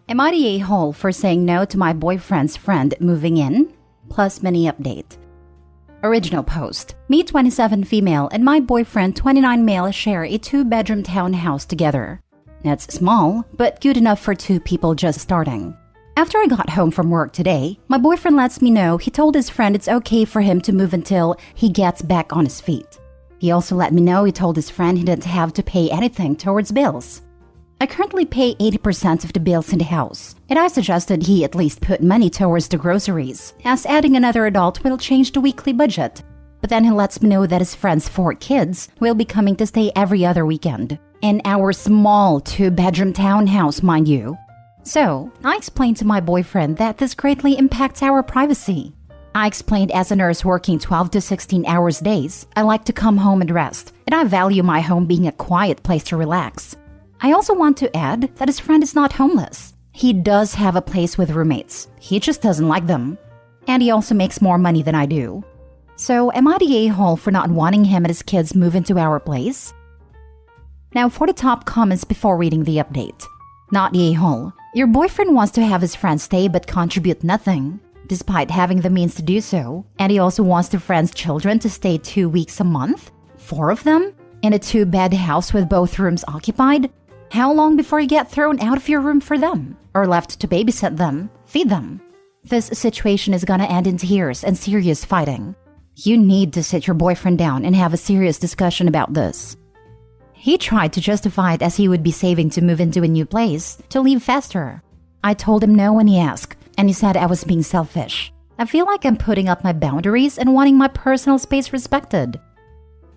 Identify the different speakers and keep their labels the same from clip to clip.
Speaker 1: Am I the a-hole for saying no to my boyfriend's friend moving in? Plus mini update. Original post. Me 27 female and my boyfriend 29 male share a 2-bedroom townhouse together. That's small, but good enough for 2 people just starting. After I got home from work today, my boyfriend lets me know he told his friend it's okay for him to move until he gets back on his feet. He also let me know he told his friend he didn't have to pay anything towards bills. I currently pay 80% of the bills in the house, and I suggested he at least put money towards the groceries, as adding another adult will change the weekly budget. But then he lets me know that his friend's 4 kids will be coming to stay every other weekend. In our small 2-bedroom townhouse, mind you. So, I explained to my boyfriend that this greatly impacts our privacy. I explained as a nurse working 12 to 16 hours days, I like to come home and rest, and I value my home being a quiet place to relax. I also want to add that his friend is not homeless. He does have a place with roommates. He just doesn't like them. And he also makes more money than I do. So am I the a-hole for not wanting him and his kids move into our place? Now for the top comments before reading the update. Not the a-hole. Your boyfriend wants to have his friend stay but contribute nothing, despite having the means to do so. And he also wants the friend's children to stay 2 weeks a month? 4 of them? In a 2-bed house with both rooms occupied? How long before you get thrown out of your room for them? Or left to babysit them, feed them? This situation is gonna end in tears and serious fighting. You need to sit your boyfriend down and have a serious discussion about this. He tried to justify it as he would be saving to move into a new place, to leave faster. I told him no when he asked, and he said I was being selfish. I feel like I'm putting up my boundaries and wanting my personal space respected.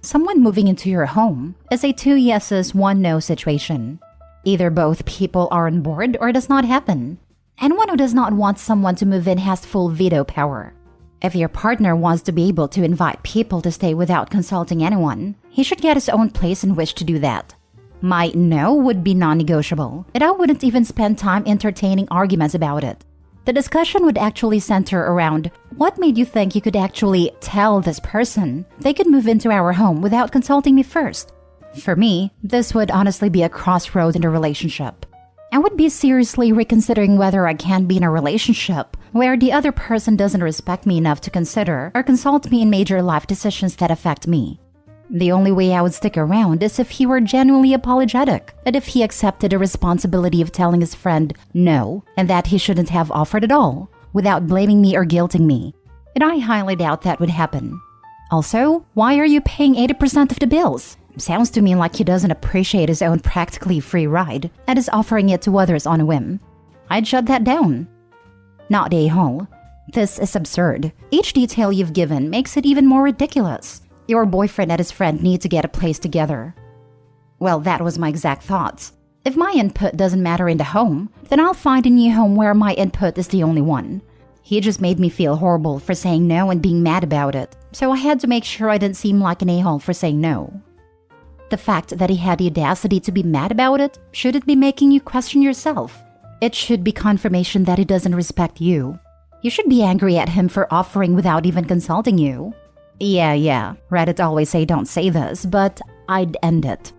Speaker 1: Someone moving into your home is a 2 yeses, 1 no situation. Either both people are on board or it does not happen. Anyone who does not want someone to move in has full veto power. If your partner wants to be able to invite people to stay without consulting anyone, he should get his own place and wish to do that. My no would be non-negotiable, and I wouldn't even spend time entertaining arguments about it. The discussion would actually center around what made you think you could actually tell this person they could move into our home without consulting me first. For me, this would honestly be a crossroad in a relationship. I would be seriously reconsidering whether I can be in a relationship where the other person doesn't respect me enough to consider or consult me in major life decisions that affect me. The only way I would stick around is if he were genuinely apologetic, and if he accepted the responsibility of telling his friend no, and that he shouldn't have offered at all, without blaming me or guilting me. And I highly doubt that would happen. Also, why are you paying 80% of the bills? Sounds to me like he doesn't appreciate his own practically free ride and is offering it to others on a whim. I'd shut that down. Not a-hole. This is absurd. Each detail you've given makes it even more ridiculous. Your boyfriend and his friend need to get a place together. Well, that was my exact thoughts. If my input doesn't matter in the home, then I'll find a new home where my input is the only one. He just made me feel horrible for saying no and being mad about it, so I had to make sure I didn't seem like an a-hole for saying no. The fact that he had the audacity to be mad about it shouldn't be making you question yourself. It should be confirmation that he doesn't respect you. You should be angry at him for offering without even consulting you. Yeah, Reddit always say don't say this, but I'd end it.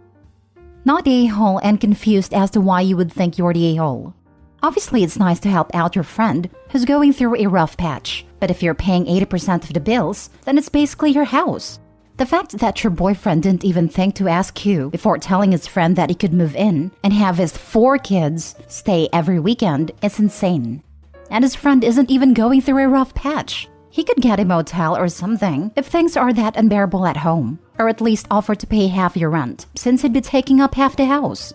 Speaker 1: Not the a-hole and confused as to why you would think you're the a-hole. Obviously, it's nice to help out your friend who's going through a rough patch, but if you're paying 80% of the bills, then it's basically your house. The fact that your boyfriend didn't even think to ask you before telling his friend that he could move in and have his 4 kids stay every weekend is insane. And his friend isn't even going through a rough patch. He could get a motel or something if things are that unbearable at home, or at least offer to pay half your rent, since he'd be taking up half the house.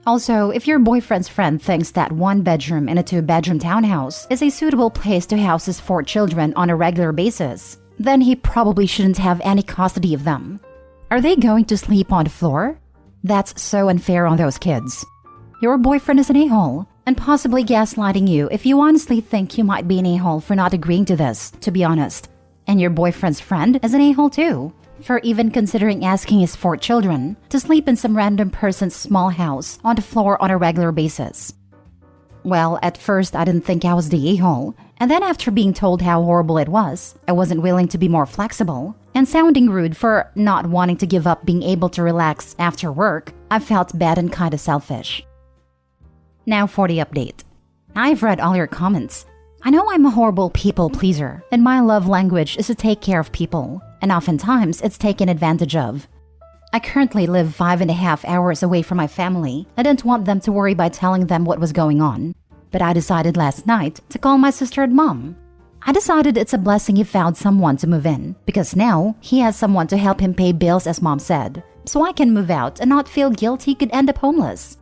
Speaker 1: Also, if your boyfriend's friend thinks that 1 bedroom in a 2-bedroom townhouse is a suitable place to house his 4 children on a regular basis, then he probably shouldn't have any custody of them. Are they going to sleep on the floor? That's so unfair on those kids. Your boyfriend is an a-hole, and possibly gaslighting you if you honestly think you might be an a-hole for not agreeing to this, to be honest. And your boyfriend's friend is an a-hole too, for even considering asking his 4 children to sleep in some random person's small house on the floor on a regular basis. Well, at first I didn't think I was the a-hole, and then after being told how horrible it was, I wasn't willing to be more flexible, and sounding rude for not wanting to give up being able to relax after work, I felt bad and kinda selfish. Now for the update. I've read all your comments. I know I'm a horrible people pleaser, and my love language is to take care of people, and oftentimes it's taken advantage of. I currently live 5.5 hours away from my family. I didn't want them to worry by telling them what was going on. But I decided last night to call my sister and mom. I decided it's a blessing he found someone to move in, because now he has someone to help him pay bills, as mom said, so I can move out and not feel guilty he could end up homeless.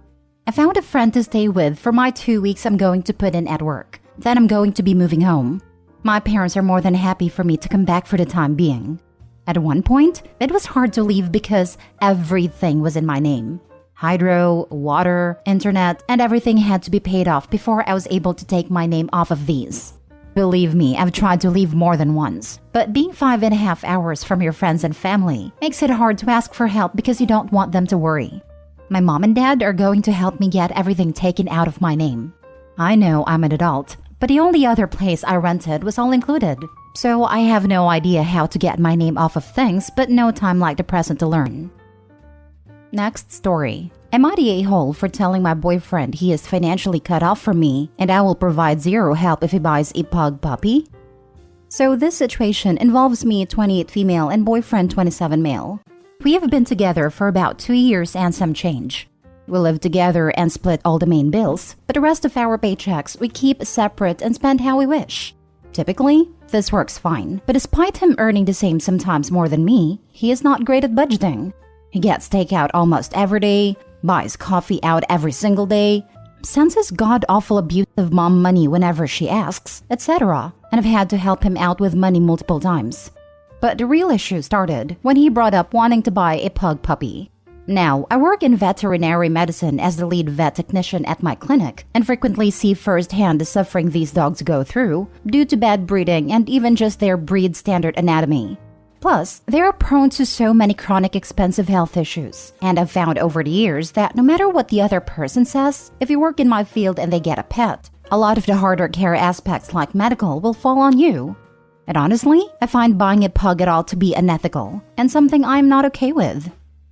Speaker 1: I found a friend to stay with for my 2 weeks I'm going to put in at work. Then I'm going to be moving home. My parents are more than happy for me to come back for the time being. At one point, it was hard to leave because everything was in my name. Hydro, water, internet, and everything had to be paid off before I was able to take my name off of these. Believe me, I've tried to leave more than once, but being 5.5 hours from your friends and family makes it hard to ask for help because you don't want them to worry. My mom and dad are going to help me get everything taken out of my name. I know I'm an adult, but the only other place I rented was all included. So I have no idea how to get my name off of things, but no time like the present to learn. Next story. Am I the a-hole for telling my boyfriend he is financially cut off from me and I will provide zero help if he buys a pug puppy? So this situation involves me, 28 female, and boyfriend, 27 male. We have been together for about 2 years and some change. We live together and split all the main bills, but the rest of our paychecks we keep separate and spend how we wish. Typically, this works fine, but despite him earning the same, sometimes more than me, he is not great at budgeting. He gets takeout almost every day, buys coffee out every single day, sends his god-awful abuse of mom money whenever she asks, etc., and I've had to help him out with money multiple times. But the real issue started when he brought up wanting to buy a pug puppy. Now, I work in veterinary medicine as the lead vet technician at my clinic and frequently see firsthand the suffering these dogs go through due to bad breeding and even just their breed standard anatomy. Plus, they are prone to so many chronic expensive health issues, and I've found over the years that no matter what the other person says, if you work in my field and they get a pet, a lot of the harder care aspects like medical will fall on you. And honestly, I find buying a pug at all to be unethical and something I'm not okay with.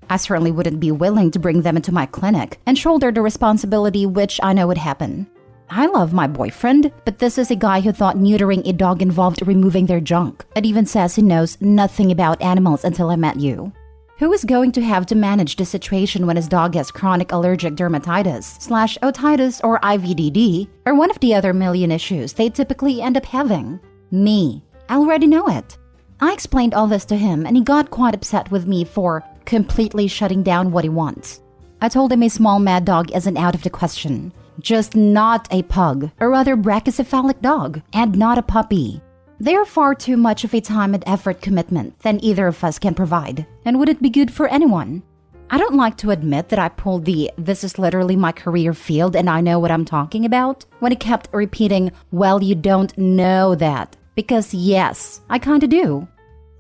Speaker 1: I certainly wouldn't be willing to bring them into my clinic and shoulder the responsibility, which I know would happen. I love my boyfriend, but this is a guy who thought neutering a dog involved removing their junk, and even says he knows nothing about animals until I met you. Who is going to have to manage the situation when his dog has chronic allergic dermatitis/otitis or IVDD, or one of the other million issues they typically end up having? Me. I already know it. I explained all this to him and he got quite upset with me for completely shutting down what he wants. I told him a small mad dog isn't out of the question. Just not a pug, or rather brachycephalic dog, and not a puppy. They are far too much of a time and effort commitment than either of us can provide, and wouldn't be good for anyone. I don't like to admit that I pulled the "this is literally my career field and I know what I'm talking about" when he kept repeating, "well, you don't know that," because yes, I kinda do.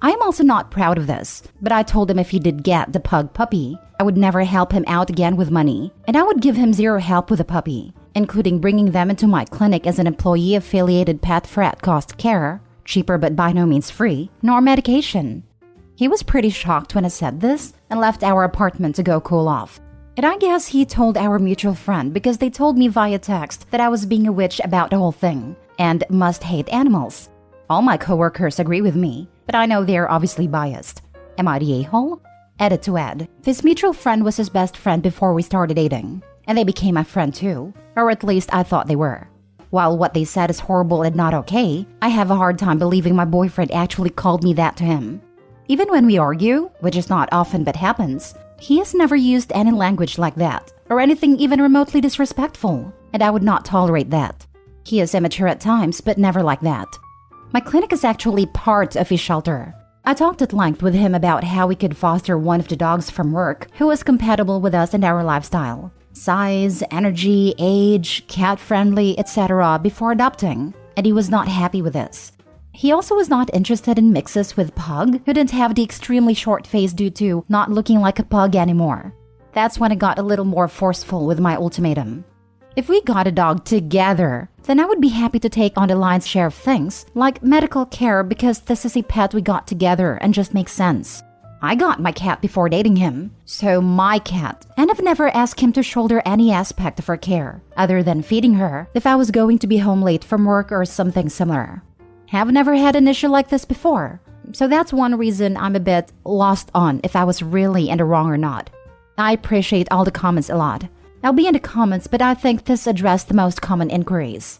Speaker 1: I am also not proud of this, but I told him if he did get the pug puppy, I would never help him out again with money, and I would give him zero help with the puppy, including bringing them into my clinic as an employee-affiliated pet for at-cost care, cheaper but by no means free, nor medication. He was pretty shocked when I said this and left our apartment to go cool off. And I guess he told our mutual friend because they told me via text that I was being a witch about the whole thing and must hate animals. All my coworkers agree with me, but I know they're obviously biased. Am I the a-hole? Edit to add, this mutual friend was his best friend before we started dating, and they became my friend too, or at least I thought they were. While what they said is horrible and not okay, I have a hard time believing my boyfriend actually called me that to him. Even when we argue, which is not often but happens, he has never used any language like that, or anything even remotely disrespectful, and I would not tolerate that. He is immature at times, but never like that. My clinic is actually part of his shelter. I talked at length with him about how we could foster one of the dogs from work who was compatible with us and our lifestyle. Size, energy, age, cat-friendly, etc. before adopting, and he was not happy with this. He also was not interested in mixes with pug who didn't have the extremely short face due to not looking like a pug anymore. That's when I got a little more forceful with my ultimatum. If we got a dog together, then I would be happy to take on the lion's share of things, like medical care, because this is a pet we got together and just makes sense. I got my cat before dating him, so my cat, and I've never asked him to shoulder any aspect of her care, other than feeding her if I was going to be home late from work or something similar. Have never had an issue like this before, so that's one reason I'm a bit lost on if I was really in the wrong or not. I appreciate all the comments a lot. I'll be in the comments, but I think this addressed the most common inquiries.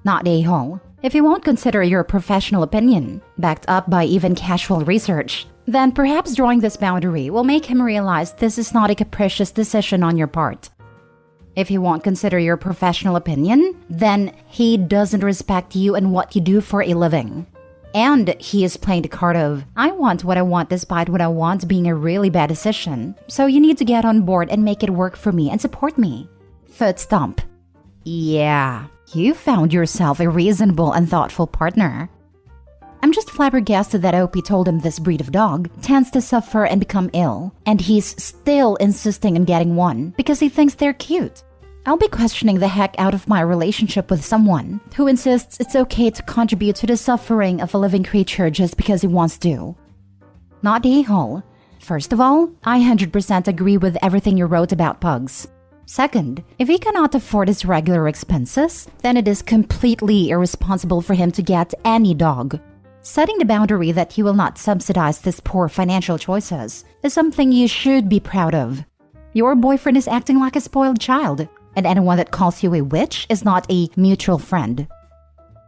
Speaker 1: Not a-hole. If you won't consider your professional opinion, backed up by even casual research, then perhaps drawing this boundary will make him realize this is not a capricious decision on your part. If you won't consider your professional opinion, then he doesn't respect you and what you do for a living. And he is playing the card of, I want what I want despite what I want being a really bad decision, so you need to get on board and make it work for me and support me. Foot stomp. Yeah, you found yourself a reasonable and thoughtful partner. I'm just flabbergasted that OP told him this breed of dog tends to suffer and become ill, and he's still insisting on getting one because he thinks they're cute. I'll be questioning the heck out of my relationship with someone who insists it's okay to contribute to the suffering of a living creature just because he wants to. Not a-hole. First of all, I 100% agree with everything you wrote about pugs. Second, if he cannot afford his regular expenses, then it is completely irresponsible for him to get any dog. Setting the boundary that he will not subsidize these poor financial choices is something you should be proud of. Your boyfriend is acting like a spoiled child, and anyone that calls you a witch is not a mutual friend.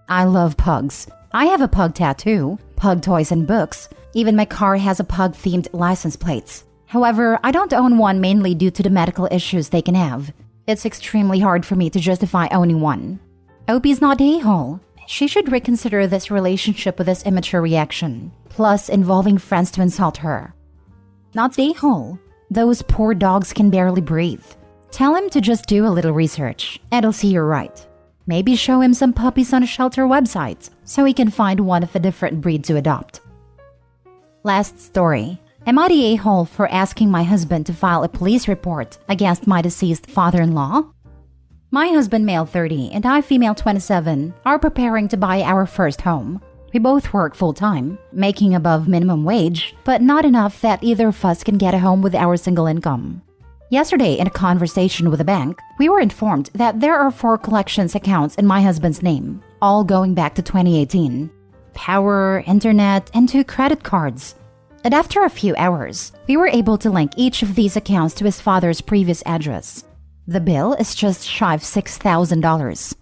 Speaker 1: I love pugs. I have a pug tattoo, pug toys and books. Even my car has a pug-themed license plates. However, I don't own one mainly due to the medical issues they can have. It's extremely hard for me to justify owning one. Opie's not a-hole. She should reconsider this relationship with this immature reaction, plus involving friends to insult her. Not a-hole. Those poor dogs can barely breathe. Tell him to just do a little research, and he'll see you're right. Maybe show him some puppies on a shelter website, so he can find one of a different breed to adopt. Last story. Am I the a-hole for asking my husband to file a police report against my deceased father-in-law? My husband, male 30, and I, female 27, are preparing to buy our first home. We both work full-time, making above minimum wage, but not enough that either of us can get a home with our single income. Yesterday, in a conversation with a bank, we were informed that there are 4 collections accounts in my husband's name, all going back to 2018. Power, internet, and 2 credit cards. And after a few hours, we were able to link each of these accounts to his father's previous address. The bill is just shy of $6,000.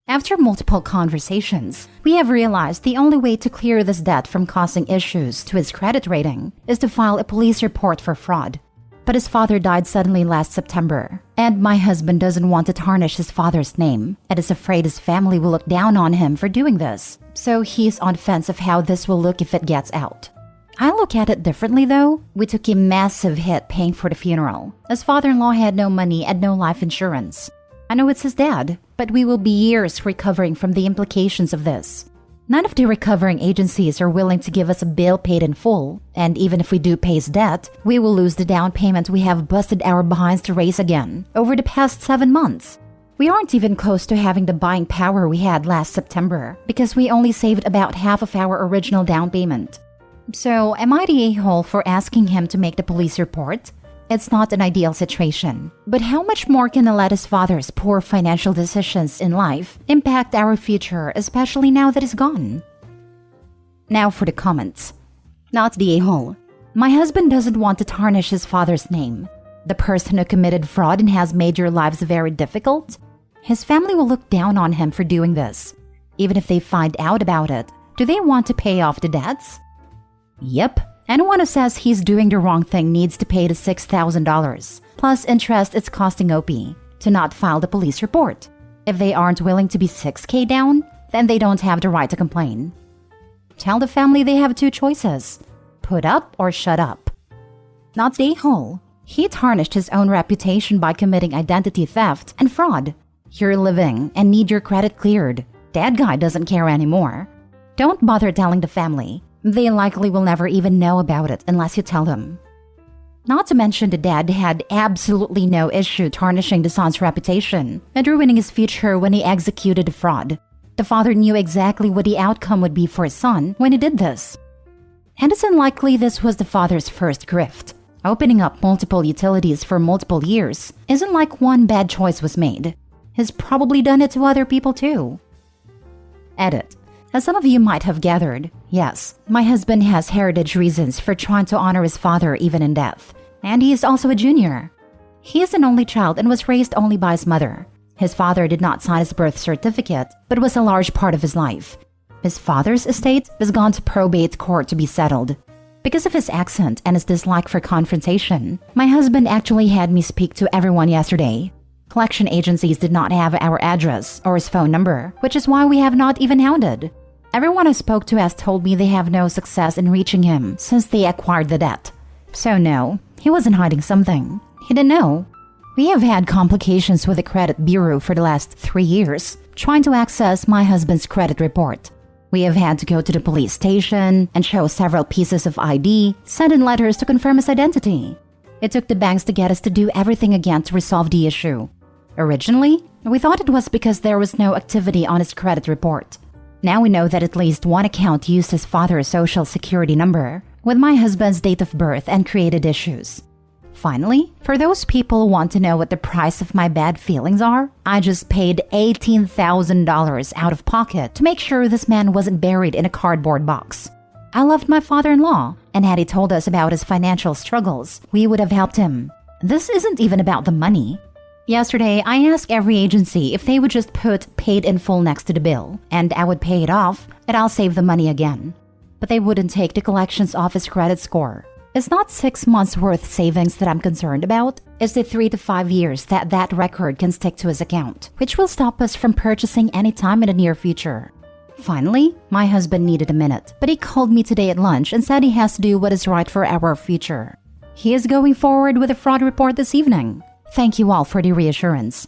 Speaker 1: After multiple conversations, we have realized the only way to clear this debt from causing issues to his credit rating is to file a police report for fraud. But his father died suddenly last September, and my husband doesn't want to tarnish his father's name and is afraid his family will look down on him for doing this, so he's on fence of how this will look if it gets out. I look at it differently though. We took a massive hit paying for the funeral, as father-in-law had no money and no life insurance. I know it's his dad, but we will be years recovering from the implications of this. None of the recovering agencies are willing to give us a bill paid in full, and even if we do pay his debt, we will lose the down payment we have busted our behinds to raise again over the past 7 months. We aren't even close to having the buying power we had last September because we only saved about half of our original down payment. So, am I the a-hole for asking him to make the police report? It's not an ideal situation, but how much more can Aleta's father's poor financial decisions in life impact our future, especially now that he's gone? Now for the comments. Not the a-hole. My husband doesn't want to tarnish his father's name. The person who committed fraud and has made your lives very difficult? His family will look down on him for doing this. Even if they find out about it, do they want to pay off the debts? Yep. Anyone who says he's doing the wrong thing needs to pay the $6,000, plus interest it's costing OP, to not file the police report. If they aren't willing to be $6,000 down, then they don't have the right to complain. Tell the family they have 2 choices: put up or shut up. Not the a-hole. He tarnished his own reputation by committing identity theft and fraud. You're living and need your credit cleared. That guy doesn't care anymore. Don't bother telling the family. They likely will never even know about it unless you tell them. Not to mention the dad had absolutely no issue tarnishing the son's reputation and ruining his future when he executed the fraud. The father knew exactly what the outcome would be for his son when he did this. And it's unlikely this was the father's first grift. Opening up multiple utilities for multiple years isn't like one bad choice was made. He's probably done it to other people too. Edit. As some of you might have gathered, yes, my husband has heritage reasons for trying to honor his father even in death. And he is also a junior. He is an only child and was raised only by his mother. His father did not sign his birth certificate, but was a large part of his life. His father's estate has gone to probate court to be settled. Because of his accent and his dislike for confrontation, my husband actually had me speak to everyone yesterday. Collection agencies did not have our address or his phone number, which is why we have not even hounded. Everyone I spoke to has told me they have no success in reaching him since they acquired the debt. So no, he wasn't hiding something. He didn't know. We have had complications with the credit bureau for the last 3 years, trying to access my husband's credit report. We have had to go to the police station and show several pieces of ID, send in letters to confirm his identity. It took the banks to get us to do everything again to resolve the issue. Originally, we thought it was because there was no activity on his credit report. Now we know that at least one account used his father's social security number with my husband's date of birth and created issues. Finally, for those people who want to know what the price of my bad feelings are, I just paid $18,000 out of pocket to make sure this man wasn't buried in a cardboard box. I loved my father-in-law, and had he told us about his financial struggles, we would have helped him. This isn't even about the money. Yesterday, I asked every agency if they would just put paid in full next to the bill, and I would pay it off, and I'll save the money again. But they wouldn't take the collections office credit score. It's not 6 months worth savings that I'm concerned about. It's the 3 to 5 years that record can stick to his account, which will stop us from purchasing any time in the near future. Finally, my husband needed a minute, but he called me today at lunch and said he has to do what is right for our future. He is going forward with a fraud report this evening. Thank you all for the reassurance.